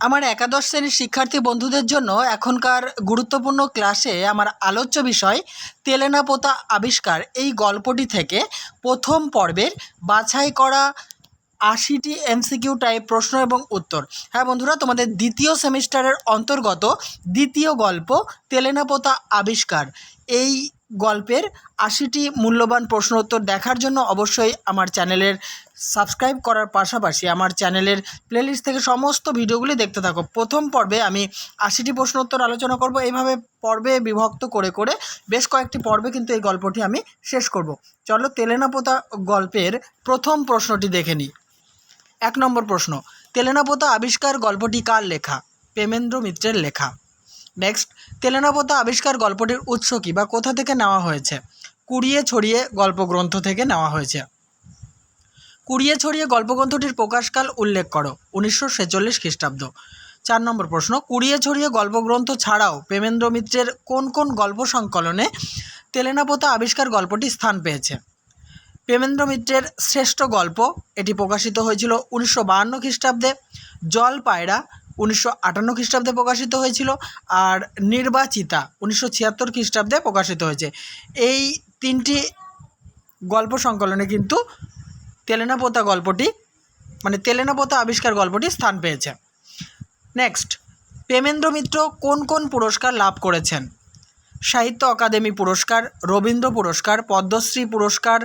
আমার একাদশ শ্রেণীর শিক্ষার্থী বন্ধুদের জন্য এখনকার গুরুত্বপূর্ণ ক্লাসে আমার আলোচ্য বিষয় তেলেনা পোতা আবিষ্কার এই গল্পটি থেকে প্রথম পর্বের বাছাই করা ৮০টি এমসিকিউ টাইপ প্রশ্ন এবং উত্তর। হ্যাঁ বন্ধুরা, তোমাদের দ্বিতীয় সেমিস্টারের অন্তর্গত দ্বিতীয় গল্প তেলেনা পোতা আবিষ্কার এই গল্পের ৮০টি মূল্যবান প্রশ্ন উত্তর দেখার জন্য অবশ্যই আমার চ্যানেলের সাবস্ক্রাইব করার পাশাপাশি আমার চ্যানেলের প্লেলিস্ট থেকে সমস্ত ভিডিওগুলি দেখতে থাকো। প্রথম পর্বে আমি ৮০টি প্রশ্ন উত্তর আলোচনা করব। এইভাবে পর্বে বিভক্ত করে করে বেশ কয়েকটি পর্বে কিন্তু এই গল্পটি আমি শেষ করব। চলো তেলেনা পোতা গল্পের প্রথম প্রশ্নটি দেখে নিই। ১ নম্বর প্রশ্ন, তেলেনা পোতা আবিষ্কার গল্পটি কার লেখা? প্রেমেন্দ্র মিত্রের লেখা। নেক্সট, তেলেনা পোতা আবিষ্কার গল্পটির উৎস কী বা কোথা থেকে নেওয়া হয়েছে? কুড়িয়ে ছড়িয়ে গল্পগ্রন্থ থেকে নেওয়া হয়েছে। কুড়িয়ে ছড়িয়ে গল্পগ্রন্থটির প্রকাশকাল উল্লেখ করো। ১৯৪৬ খ্রিস্টাব্দ। ৪ নম্বর প্রশ্ন, কুড়িয়ে ছড়িয়ে গল্পগ্রন্থ ছাড়াও প্রেমেন্দ্র মিত্রের কোন কোন গল্প সংকলনে তেলেনা পোতা আবিষ্কার গল্পটি স্থান পেয়েছে? প্রেমেন্দ্র মিত্রের শ্রেষ্ঠ গল্প, এটি প্রকাশিত হয়েছিল ১৯৫২ খ্রিস্টাব্দে। জল পায়রা ১৯৫৮ খ্রিস্টাব্দে প্রকাশিত হয়েছিল। আর নির্বাচিতা ১৯৭৬ খ্রিস্টাব্দে প্রকাশিত হয়েছে। এই তিনটি গল্প সংকলনে কিন্তু তেলেনা পোতা গল্পটি তেলেনা পোতা আবিষ্কার গল্পটি স্থান পেয়েছে। নেক্সট, প্রেমেন্দ্র মিত্র কোন কোন পুরস্কার লাভ করেছেন? সাহিত্য অকাদেমি পুরস্কার, রবীন্দ্র পুরস্কার, পদ্মশ্রী পুরস্কার,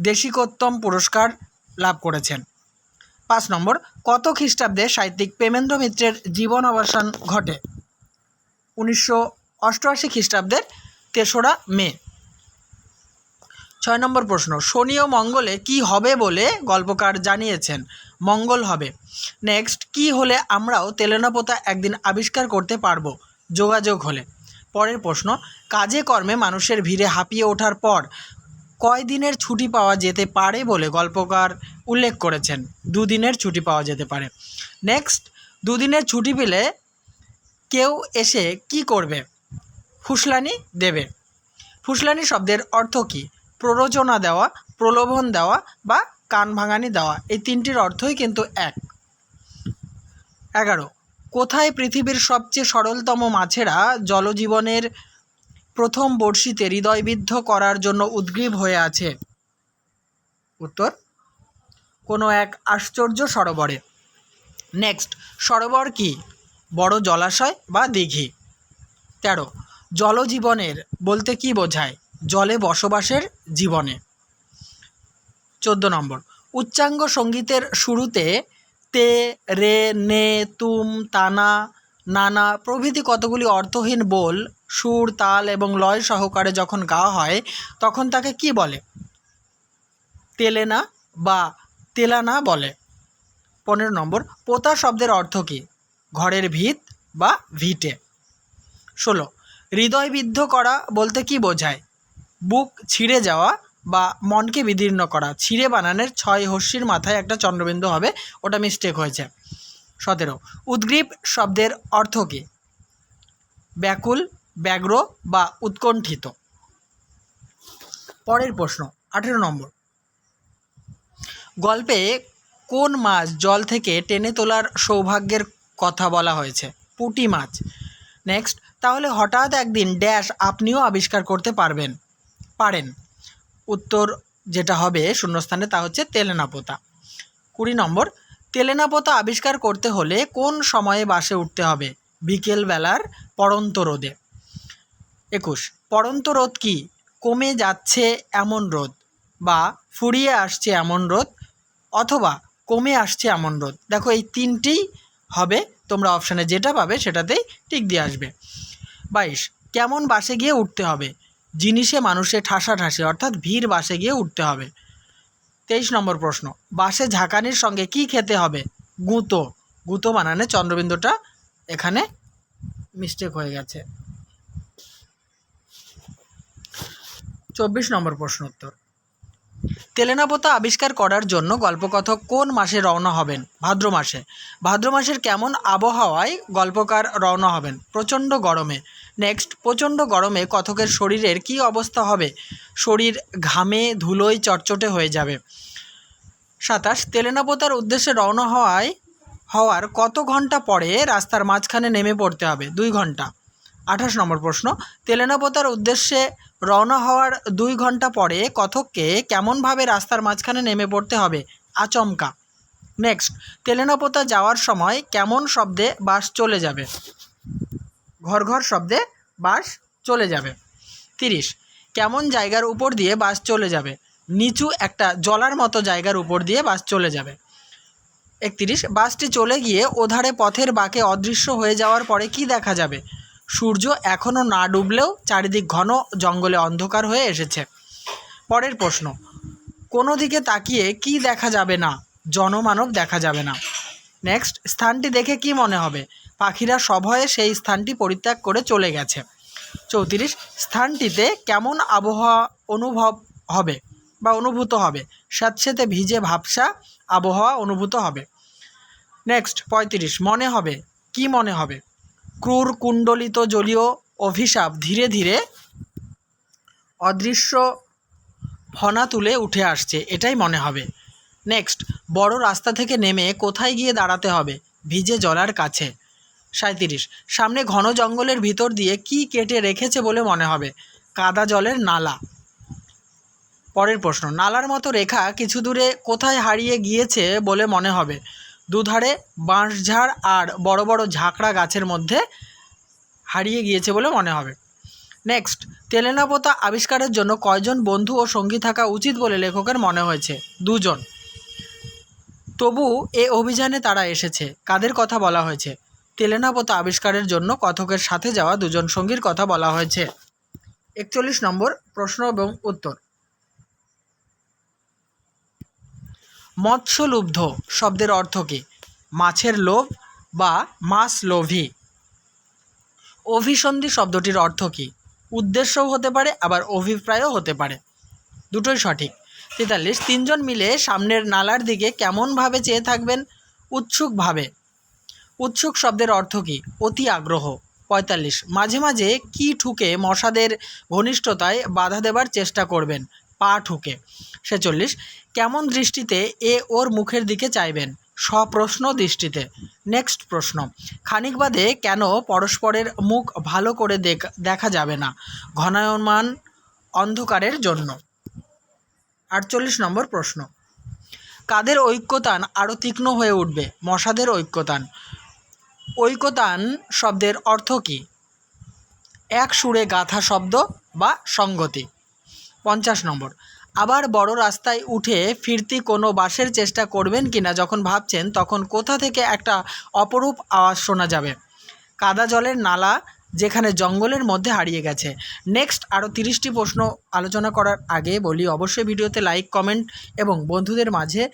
দেশিকোত্তম পুরস্কার লাভ করেছেন। ৫ নম্বর, কত খ্রিস্টাব্দে সাহিত্যিক প্রেমেন্দ্র মিত্রের জীবন অবসান ঘটে? ১৯৮৮ খ্রিস্টাব্দের ৩রা মে। ৬ নম্বর প্রশ্ন, শনি ও মঙ্গলে কি হবে বলে গল্পকার জানিয়েছেন? মঙ্গল হবে। নেক্সট, কি হলে আমরাও তেলেনা পোতা একদিন আবিষ্কার করতে পারবো? যোগাযোগ হলে। পরের প্রশ্ন, কাজে কর্মে মানুষের ভিড়ে হাঁপিয়ে ওঠার পর কয় দিনের ছুটি পাওয়া যেতে পারে বলে গল্পকার উল্লেখ করেছেন? ২ দিনের ছুটি পাওয়া যেতে পারে। নেক্সট, ২ দিনের ছুটি পেলে কেউ এসে কি করবে? ফুসলানি দেবে। ফুসলানি শব্দের অর্থ কী? প্ররোচনা দেওয়া, প্রলোভন দেওয়া বা কান ভাঙানি দেওয়া। এই তিনটির অর্থই কিন্তু এক। ১১, কোথায় পৃথিবীর সবচেয়ে সরলতম মাছেরা জলজীবনের প্রথম বড়শিতে হৃদয়বিদ্ধ করার জন্য উদ্গ্রীব হয়ে আছে? উত্তর, কোনো এক আশ্চর্য সরোবরে। নেক্সট, সরোবর কি? বড় জলাশয় বা দিঘি। ১৩, জলজীবনের বলতে কি বোঝায়? জলে বসবাসের জীবনে। ১৪ নম্বর, উচ্চাঙ্গ সঙ্গীতের শুরুতে তে, রে, নে, তুম, তানা, নানা প্রভৃতি কতগুলি অর্থহীন বোল সুর, তাল এবং লয় সহকারে যখন গাওয়া হয় তখন তাকে কি বলে? তেলেনা বা তেলানা বলে। ১৫ নম্বর, পোতা শব্দের অর্থ কী? ঘরের ভিত বা ভিটে। ১৬, হৃদয়বিদ্ধ করা বলতে কি বোঝায়? বুক ছিঁড়ে যাওয়া বা মনকে বিদীর্ণ করা। ছিঁড়ে বানানের ৬ হর্ষির মাথায় একটা চন্দ্রবিন্দু হবে, ওটা মিস্টেক হয়েছে। ১৭, উদ্গ্রীব শব্দের অর্থ কী? ব্যাকুল, ব্যগ্র বা উৎকণ্ঠিত। পরের প্রশ্ন ১৮ নম্বর, গল্পে কোন মাছ জল থেকে টেনে তোলার সৌভাগ্যের কথা বলা হয়েছে? পুঁটি মাছ। নেক্সট, তাহলে হঠাৎ একদিন ড্যাশ আপনিও আবিষ্কার করতে পারেন। উত্তর যেটা হবে শূন্যস্থানে তা হচ্ছে তেলেনা পোতা। ২০ নম্বর, তেলেনা পোতা আবিষ্কার করতে হলে কোন সময়ে বাসে উঠতে হবে? বিকেলবেলার পড়ন্ত রোদে। ২১, পড়ন্ত রোদ কি? কমে যাচ্ছে এমন রোদ বা ফুরিয়ে আসছে এমন রোদ অথবা কমে আসছে এমন রোদ। দেখো এই তিনটেই হবে, তোমরা অপশানে যেটা পাবে সেটাতেই টিক দিয়ে আসবে। ২২, কেমন বাসে গিয়ে উঠতে হবে? জিনিসে মানুষে ঠাসাঠাসি অর্থাৎ ভিড় বাসে গিয়ে উঠতে হবে। ২৩ নম্বর প্রশ্ন, বাসে ঝাঁকানির সঙ্গে কি খেতে হবে? গুঁতো বানানে চন্দ্রবিন্দুটা এখানে মিস্টেক হয়ে গেছে। ২৪ নম্বর প্রশ্ন উত্তর, তেলেনা পোতা আবিষ্কার করার জন্য গল্পকথক কোন মাসে রওনা হবেন? ভাদ্র মাসে। ভাদ্র মাসের কেমন আবহাওয়ায় গল্পকার রওনা হবেন? প্রচণ্ড গরমে। নেক্সট, প্রচণ্ড গরমে কথকের শরীরের কি অবস্থা হবে? শরীর ঘামে ধুলোয় চটচটে হয়ে যাবে। ২৭, তেলেনা পোতার উদ্দেশ্যে রওনা হওয়ায় হওয়ার কত ঘন্টা পরে রাস্তার মাঝখানে নেমে পড়তে হবে? 2 ঘন্টা। 28 নম্বর প্রশ্ন, তেলেনাপোতার উদ্দেশ্যে রওনা হওয়ার 2 ঘন্টা পরে কথককে কেমনভাবে রাস্তার মাঝখানে নেমে পড়তে হবে? আচমকা। নেক্সট, তেলেনাপোতা যাওয়ার সময় কেমন শব্দে বাস চলে যাবে? ঘর ঘর শব্দে বাস চলে যাবে। 30, কেমন জায়গার উপর দিয়ে বাস চলে যাবে? নিচু একটা জলার মতো জায়গার উপর দিয়ে বাস চলে যাবে। 31, বাসটি চলে গিয়ে ওধারে পথের বাঁকে অদৃশ্য হয়ে যাওয়ার পরে কি দেখা যাবে? সূর্য এখনও না ডুবলেও চারিদিক ঘন জঙ্গলে অন্ধকার হয়ে এসেছে। পরের প্রশ্ন, কোনো দিকে তাকিয়ে কি দেখা যাবে না? জনমানব দেখা যাবে না। নেক্সট, স্থানটি দেখে কি মনে হবে? পাখিরা সভয়ে সেই স্থানটি পরিত্যাগ করে চলে গেছে। 34, স্থানটিতে কেমন আবহাওয়া অনুভূত হবে? স্যাঁতসেঁতে ভিজে ভাবসা আবহাওয়া অনুভূত হবে। নেক্সট 35, মনে হবে, কি মনে হবে? ক্রূর কুণ্ডলিত জলীয় অভিশাপ ধীরে ধীরে অদৃশ্য ফনা তুলে উঠে আসছে, এটাই মনে হবে। নেক্সট, বড় রাস্তা থেকে নেমে কোথায় গিয়ে দাঁড়াতে হবে? ভিজে জলার কাছে। 37, সামনে ঘন জঙ্গলের ভিতর দিয়ে কি কেটে রেখেছে বলে মনে হবে? কাদা জলের নালা। পরের প্রশ্ন, নালার মতো রেখা কিছু দূরে কোথায় হারিয়ে গিয়েছে বলে মনে হবে? দুধারে বাঁশঝাড় আর বড় বড় ঝাঁকড়া গাছের মধ্যে হারিয়ে গিয়েছে বলে মনে হবে। নেক্সট, তেলেনাপোতা আবিষ্কারের জন্য কয়জন বন্ধু ও সঙ্গী থাকা উচিত বলে লেখকের মনে হয়েছে? 2 জন। তবু এ অভিযানে তারা এসেছে, কাদের কথা বলা হয়েছে? তেলেনাপোতা আবিষ্কারের জন্য কথকের সাথে যাওয়া 2 জন সঙ্গীর কথা বলা হয়েছে। 41 নম্বর প্রশ্ন এবং উত্তর। মৎস্যলুব্ধ শব্দের অর্থ কী? মাছের লোভ বা মাছ লোভী। অভিসন্ধি শব্দটির অর্থ কী? উদ্দেশ্যও হতে পারে, আবার অভিপ্রায়ও হতে পারে। দুটোই সঠিক। 43, 3 জন মিলে সামনের নালার দিকে কেমনভাবে চেয়ে থাকবেন? উৎসুকভাবে। উৎসুক শব্দের অর্থ কী? অতি আগ্রহ। 45, মাঝে মাঝে কি ঠুকে মশাদের ঘনিষ্ঠতায় বাধা দেবার চেষ্টা করবেন? পা ঠুকে। 46, কেমন দৃষ্টিতে এ ওর মুখের দিকে চাইবেন? সপ্রশ্ন দৃষ্টিতে। নেক্সট প্রশ্ন, খানিক বাদে কেন পরস্পরের মুখ ভালো করে দেখা যাবে না? ঘনায়মান অন্ধকারের জন্য। 48 নম্বর প্রশ্ন, কাদের ঐক্যতান আরও তীক্ষ্ণ হয়ে উঠবে? মশাদের ঐক্যতান। ঐক্যতান শব্দের অর্থ কী? এক সুরে গাঁথা শব্দ বা সংগতি। 50 নম্বর, আবার বড় রাস্তায় উঠে ফিরতি কোনো বাসের চেষ্টা করবেন কিনা যখন ভাবছেন, তখন কোথা থেকে একটা অপরূপ আওয়াজ শোনা যাবে? কাদা জলের নালা যেখানে জঙ্গলের মধ্যে হারিয়ে গেছে। নেক্সট আরও 30টি প্রশ্ন আলোচনা করার আগে বলি, অবশ্যই ভিডিওতে লাইক, কমেন্ট এবং বন্ধুদের মাঝে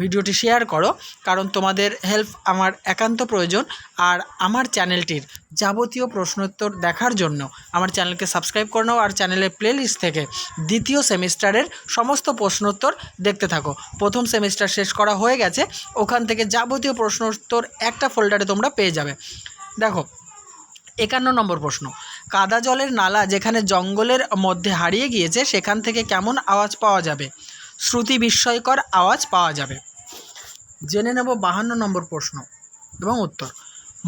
ভিডিওটি শেয়ার করো, কারণ তোমাদের হেল্প আমার একান্ত প্রয়োজন। আর আমার চ্যানেলটির যাবতীয় প্রশ্নোত্তর দেখার জন্য আমার চ্যানেলকে সাবস্ক্রাইব করে নাও, আর চ্যানেলের প্লেলিস্ট থেকে দ্বিতীয় সেমিস্টারের সমস্ত প্রশ্নোত্তর দেখতে থাকো। প্রথম সেমিস্টার শেষ করা হয়ে গেছে, ওখান থেকে যাবতীয় প্রশ্নোত্তর একটা ফোল্ডারে তোমরা পেয়ে যাবে। দেখো 51 নম্বর প্রশ্ন, কাদা জলের নালা যেখানে জঙ্গলের মধ্যে হারিয়ে গিয়েছে সেখান থেকে কেমন আওয়াজ পাওয়া যাবে? শ্রুতি বিস্ময়কর আওয়াজ পাওয়া যাবে। জেনে নেব 52 নম্বর প্রশ্ন এবং উত্তর।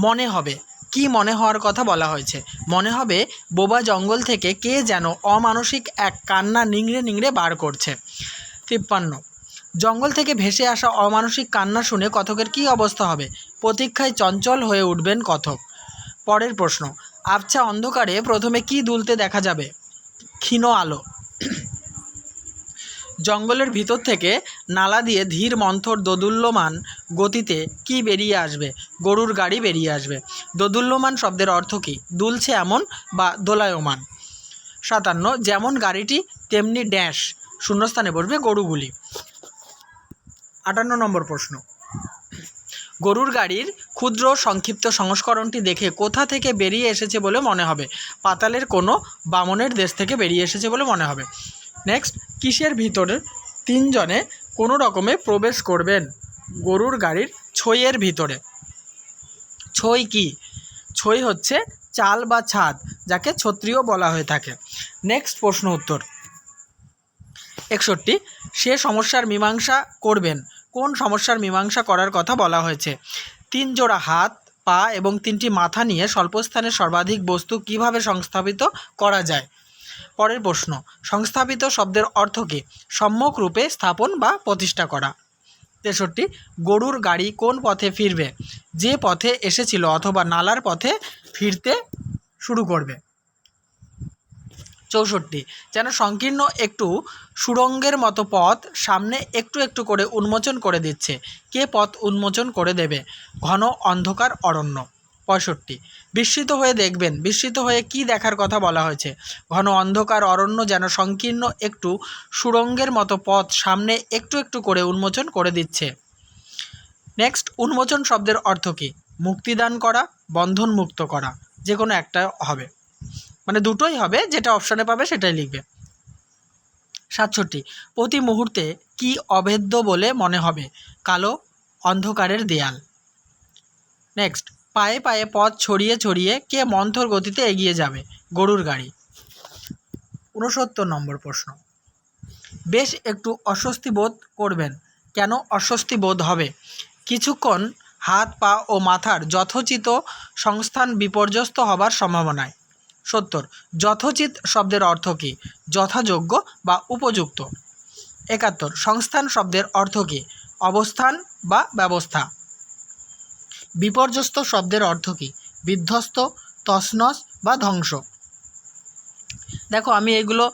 মনে হবে, কি মনে হওয়ার কথা বলা হয়েছে? মনে হবে বোবা জঙ্গল থেকে কে যেন অমানসিক এক কান্না নিংড়ে নিংড়ে বার করছে। 53, জঙ্গল থেকে ভেসে আসা অমানসিক কান্না শুনে কথকের কী অবস্থা হবে? প্রতীক্ষায় চঞ্চল হয়ে উঠবেন কথক। পরের প্রশ্ন, আবছা অন্ধকারে প্রথমে কি দুলতে দেখা যাবে? ক্ষীণ আলো। জঙ্গলের ভিতর থেকে নালা দিয়ে ধীর মন্থর দোদুল্যমান গতিতে কি বেরিয়ে আসবে? গরুর গাড়ি বেরিয়ে আসবে। দোদুল্যমান শব্দের অর্থ কী? দুলছে এমন বা দোলায়মান। 57, যেমন গাড়িটি তেমনি ড্যাশ, শূন্যস্থানে বসবে গরুগুলি। 58 নম্বর প্রশ্ন, গরুর গাড়ির ক্ষুদ্র সংক্ষিপ্ত সংস্করণটি দেখে কোথা থেকে বেরিয়ে এসেছে বলে মনে হবে? পাতালের কোনো বামনের দেশ থেকে বেরিয়ে এসেছে বলে মনে হবে। নেক্সট, কিসের ভিতরে 3 জনে কোনো রকমে প্রবেশ করবেন? গরুর গাড়ির ছইয়ের ভিতরে। ছই কি? ছই হচ্ছে চাল বা ছাদ, যাকে ছত্রিও বলা হয়ে থাকে। নেক্সট প্রশ্ন উত্তর। 61, সে সমস্যার মীমাংসা করবেন কোন সমস্যার মীমাংসা করার কথা বলা হয়েছে? 3 জোড়া হাত, পা এবং 3টি মাথা নিয়ে স্বল্পস্থানে সর্বাধিক বস্তু কিভাবে সংস্থাপিত করা যায়? পরের প্রশ্ন, সংস্থাপিত শব্দের অর্থ কী? সম্যক রূপে স্থাপন বা প্রতিষ্ঠা করা। 63, গরুর গাড়ি কোন পথে ফিরবে? যে পথে এসেছিল অথবা নালার পথে ফিরতে শুরু করবে। 64, যেন সংকীর্ণ একটু সুড়ঙ্গের মতো পথ সামনে একটু একটু করে উন্মোচন করে দিচ্ছে। কে পথ উন্মোচন করে দেবে? ঘন অন্ধকার অরণ্য। 65, বিস্মিত হয়ে দেখবেন। বিস্মিত হয়ে কি দেখার কথা বলা হয়েছে? ঘন অন্ধকার অরণ্য যেন সংকীর্ণ একটু সুড়ঙ্গের মতো পথ সামনে একটু একটু করে উন্মোচন করে দিচ্ছে। নেক্সট, উন্মোচন শব্দের অর্থ কী? মুক্তিদান করা, বন্ধন মুক্ত করা, যে কোনো একটা হবে, মানে দুটোই হবে, যেটা অপশানে পাবে সেটাই লিখবে। 67, প্রতি মুহূর্তে কি অভেদ্য বলে মনে হবে? কালো অন্ধকারের দেয়াল। নেক্সট, পায়ে পায়ে পথ ছড়িয়ে ছড়িয়ে কে মন্থর গতিতে এগিয়ে যাবে? গরুর গাড়ি। 69 নম্বর প্রশ্ন, বেশ একটু অস্বস্তি বোধ করবেন। কেন অস্বস্তি বোধ হবে? কিছুক্ষণ হাত, পা ও মাথার যথোচিত সংস্থান বিপর্যস্ত হবার সম্ভাবনায়। 70, যথোচিত শব্দের অর্থ কী? যথাযোগ্য বা উপযুক্ত। 71, সংস্থান শব্দের অর্থ কী? অবস্থান বা ব্যবস্থা। বিপর্যস্ত শব্দের অর্থ কী? বিধ্বস্ত, তছনছ বা ধ্বংস। দেখো আমি এগুলো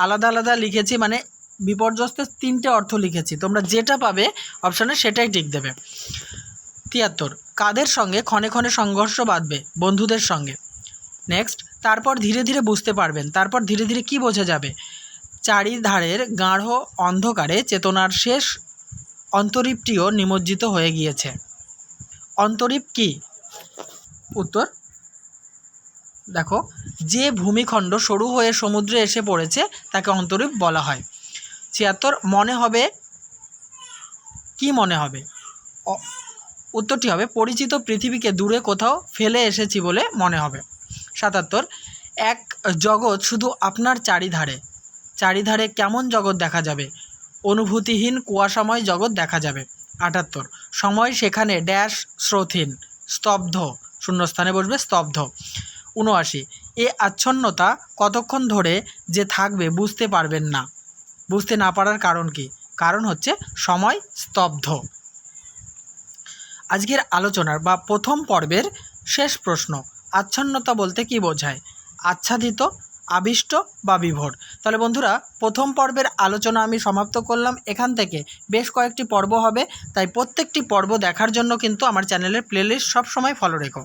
আলাদা আলাদা লিখেছি, মানে বিপর্যস্তের 3টে অর্থ লিখেছি, তোমরা যেটা পাবে অপশানে সেটাই টিক দেবে। 73, কাদের সঙ্গে ক্ষণে ক্ষণে সংঘর্ষ বাঁধবে? বন্ধুদের সঙ্গে। নেক্সট, তারপর ধীরে ধীরে বুঝতে পারবেন। তারপর ধীরে ধীরে কি বোঝা যাবে? চারিধারের গাঢ় অন্ধকারে চেতনার শেষ অন্তরীপটিও নিমজ্জিত হয়ে গিয়েছে। অন্তরীপ কি? উত্তর দেখো, যে ভূমিখণ্ড সরু হয়ে সমুদ্রে এসে পড়েছে তাকে অন্তরীপ বলা হয়। 76, মনে হবে, কি মনে হবে? উত্তরটি হবে পরিচিত পৃথিবীকে দূরে কোথাও ফেলে এসেছি বলে মনে হবে। 77, এক জগৎ শুধু আপনার চারিধারে। চারিধারে কেমন জগৎ দেখা যাবে? অনুভূতিহীন কুয়াশাময় জগৎ দেখা যাবে। 78, সময় সেখানে ড্যাশ স্রোতহীন, স্তব্ধ, শূন্যস্থানে বসবে স্তব্ধ। 79, এ আচ্ছন্নতা কতক্ষণ ধরে যে থাকবে বুঝতে পারবেন না। বুঝতে না পারার কারণ কি? কারণ হচ্ছে সময় স্তব্ধ। আজকের আলোচনার বা প্রথম পর্বের শেষ প্রশ্ন, আচ্ছন্নতা বলতে কি বোঝায়? আচ্ছাদিত, আবিষ্ট বা বিভোর। তাহলে বন্ধুরা, প্রথম পর্বের আলোচনা আমি সমাপ্ত করলাম। এখান থেকে বেশ কয়েকটি পর্ব হবে, তাই প্রত্যেকটি পর্ব দেখার জন্য কিন্তু আমার চ্যানেলের প্লেলিস্ট সবসময় ফলো রেখো।